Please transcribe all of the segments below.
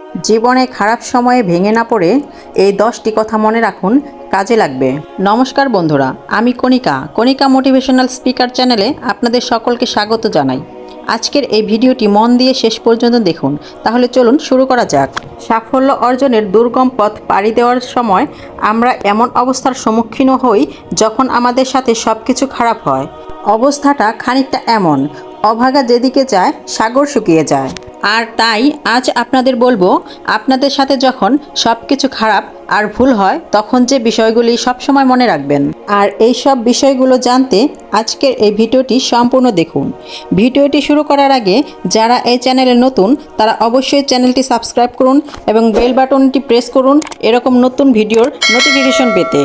জীবনে খারাপ সময়ে ভেঙে না পড়ে এই 10টি কথা মনে রাখুন, কাজে লাগবে। নমস্কার বন্ধুরা, আমি কণিকা মোটিভেশনাল স্পিকার চ্যানেলে আপনাদের সকলকে স্বাগত জানাই। আজকের এই ভিডিওটি মন দিয়ে শেষ পর্যন্ত দেখুন, তাহলে চলুন শুরু করা যাক। সাফল্য অর্জনের দুর্গম পথ পাড়ি দেওয়ার সময় আমরা এমন অবস্থার সম্মুখীন হই যখন আমাদের সাথে সব কিছু খারাপ হয়। অবস্থাটা খানিকটা এমন, অভাগা যেদিকে যায় সাগর শুকিয়ে যায়। আর তাই আজ আপনাদের বলবো, আপনাদের সাথে যখন সব কিছু খারাপ আর ভুল হয় তখন যে বিষয়গুলি সবসময় মনে রাখবেন। আর এই সব বিষয়গুলো জানতে আজকের এই ভিডিওটি সম্পূর্ণ দেখুন। ভিডিওটি শুরু করার আগে যারা এই চ্যানেলে নতুন তারা অবশ্যই চ্যানেলটি সাবস্ক্রাইব করুন এবং বেল বাটনটি প্রেস করুন এরকম নতুন ভিডিওর নোটিফিকেশন পেতে।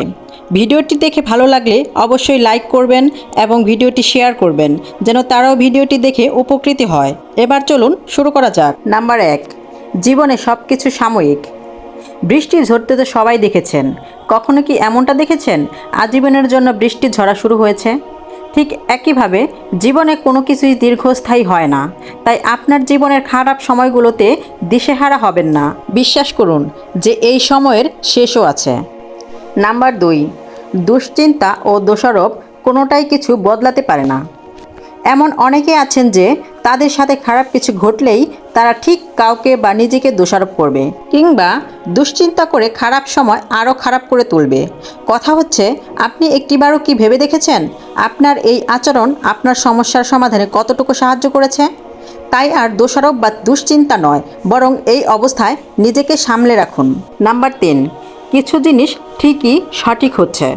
ভিডিওটি দেখে ভালো লাগলে অবশ্যই লাইক করবেন এবং ভিডিওটি শেয়ার করবেন যেন তারাও ভিডিওটি দেখে উপকৃত হয়। এবার চলুন শুরু করা যাক। নাম্বার 1, জীবনে সব কিছু সাময়িক। বৃষ্টি ঝরতে তো সবাই দেখেছেন, কখনো কি এমনটা দেখেছেন আজীবনের জন্য বৃষ্টি ঝরা শুরু হয়েছে? ঠিক একইভাবে জীবনে কোনো কিছুই দীর্ঘস্থায়ী হয় না। তাই আপনার জীবনের খারাপ সময়গুলোতে দিশেহারা হবেন না। বিশ্বাস করুন যে এই সময়ের শেষও আছে। নাম্বার 2, দুশ্চিন্তা ও দোষারোপ কোনোটাই কিছু বদলাতে পারে না। এমন অনেকে আছেন যে তাদের সাথে খারাপ কিছু ঘটলেই তারা ঠিক কাউকে বা নিজেকে দোষারোপ করবে কিংবা দুশ্চিন্তা করে খারাপ সময় আরও খারাপ করে তুলবে। কথা হচ্ছে, আপনি একটিবারও কি ভেবে দেখেছেন আপনার এই আচরণ আপনার সমস্যার সমাধানে কতটুকু সাহায্য করেছে? তাই আর দোষারোপ বা দুশ্চিন্তা নয়, বরং এই অবস্থায় নিজেকে সামলে রাখুন। নাম্বার 3, কিছু জিনিস ঠিকই সঠিক হচ্ছে।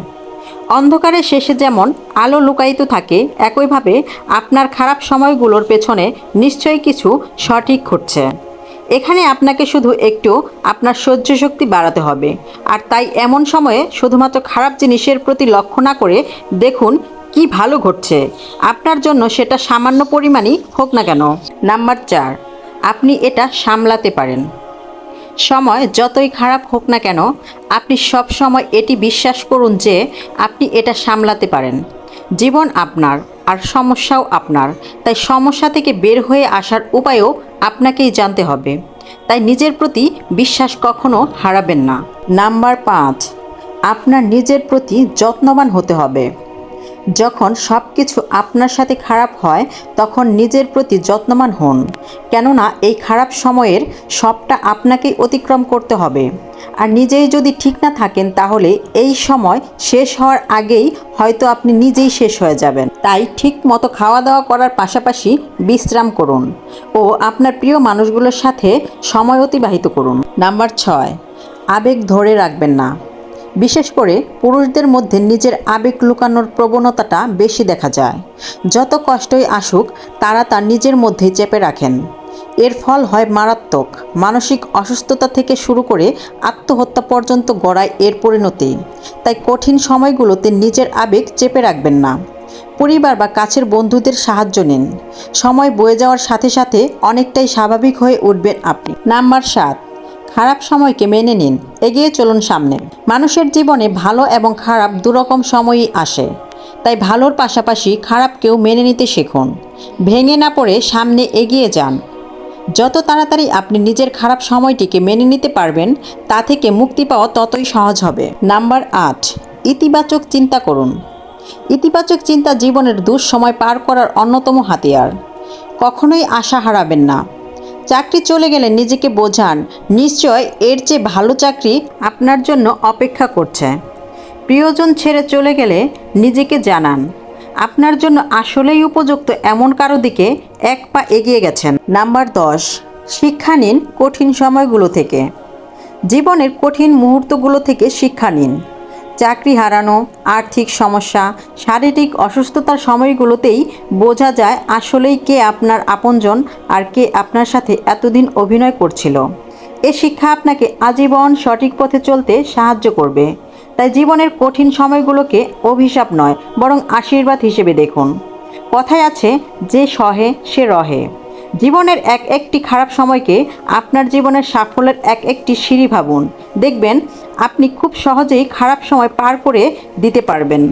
অন্ধকারের শেষে যেমন আলো লুকায়িত থাকে, একইভাবে আপনার খারাপ সময়গুলোর পেছনে নিশ্চয়ই কিছু সঠিক ঘটছে। এখানে আপনাকে শুধু একটু আপনার সহ্য শক্তি বাড়াতে হবে। আর তাই এমন সময়ে শুধুমাত্র খারাপ জিনিসের প্রতি লক্ষ্য না করে দেখুন কি ভালো ঘটছে আপনার জন্য, সেটা সামান্য পরিমাণই হোক না কেন। নাম্বার 4, আপনি এটা সামলাতে পারেন। সময় যতই খারাপ হোক না কেন, আপনি সব সময় এটি বিশ্বাস করুন যে আপনি এটা সামলাতে পারেন। জীবন আপনার আর সমস্যাও আপনার, তাই সমস্যা থেকে বের হয়ে আসার উপায়ও আপনাকেই জানতে হবে। তাই নিজের প্রতি বিশ্বাস কখনো হারাবেন না। নাম্বার 5, আপনার নিজের প্রতি যত্নবান হতে হবে। যখন সব কিছু আপনার সাথে খারাপ হয় তখন নিজের প্রতি যত্নবান হন, কেননা এই খারাপ সময়ের সবটা আপনাকেই অতিক্রম করতে হবে। আর নিজেই যদি ঠিক না থাকেন তাহলে এই সময় শেষ হওয়ার আগেই হয়তো আপনি নিজেই শেষ হয়ে যাবেন। তাই ঠিক মতো খাওয়া দাওয়া করার পাশাপাশি বিশ্রাম করুন ও আপনার প্রিয় মানুষগুলোর সাথে সময় অতিবাহিত করুন। নাম্বার 6, আবেগ ধরে রাখবেন না। বিশেষ করে পুরুষদের মধ্যে নিজের আবেগ লুকানোর প্রবণতাটা বেশি দেখা যায়। যত কষ্টই আসুক তারা তা নিজের মধ্যেই চেপে রাখেন। এর ফল হয় মারাত্মক, মানসিক অসুস্থতা থেকে শুরু করে আত্মহত্যা পর্যন্ত গড়ায় এর পরিণতি। তাই কঠিন সময়গুলোতে নিজের আবেগ চেপে রাখবেন না। পরিবার বা কাছের বন্ধুদের সাহায্য নিন। সময় বয়ে যাওয়ার সাথে সাথে অনেকটাই স্বাভাবিক হয়ে উঠবেন আপনি। নাম্বার 7, খারাপ সময়কে মেনে নিন, এগিয়ে চলুন সামনে। মানুষের জীবনে ভালো এবং খারাপ দুরকম সময়ই আসে, তাই ভালোর পাশাপাশি খারাপকেও মেনে নিতে শিখুন। ভেঙে না পড়ে সামনে এগিয়ে যান। যত তাড়াতাড়ি আপনি নিজের খারাপ সময়টিকে মেনে নিতে পারবেন তা থেকে মুক্তি পাওয়া ততই সহজ হবে। নাম্বার 8, ইতিবাচক চিন্তা করুন। ইতিবাচক চিন্তা জীবনের দুঃসময় পার করার অন্যতম হাতিয়ার। কখনোই আশা হারাবেন না। চাকরি চলে গেলে নিজেকে বোঝান, নিশ্চয় এর চেয়ে ভালো চাকরি আপনার জন্য অপেক্ষা করছে। প্রিয়জন ছেড়ে চলে গেলে নিজেকে জানান আপনার জন্য আসলেই উপযুক্ত এমন কারো দিকে এক পা এগিয়ে গেছেন। নাম্বার 10, শিক্ষা নিন কঠিন সময়গুলো থেকে। জীবনের কঠিন মুহূর্তগুলো থেকে শিক্ষা নিন। চাকরি হারানো, আর্থিক সমস্যা, শারীরিক অসুস্থতার সময়গুলোতেই বোঝা যায় আসলেই কে আপনার আপনজন আর কে আপনার সাথে এতদিন অভিনয় করছিল। এ শিক্ষা আপনাকে আজীবন সঠিক পথে চলতে সাহায্য করবে। তাই জীবনের কঠিন সময়গুলোকে অভিশাপ নয় বরং আশীর্বাদ হিসেবে দেখুন। কথায় আছে, যে সহে সে রহে। জীবনের এক একটি খারাপ সময়কে আপনার জীবনের সাফল্যের এক একটি সিঁড়ি ভাবুন। দেখবেন আপনি খুব সহজেই খারাপ সময় পার করে দিতে পারবেন।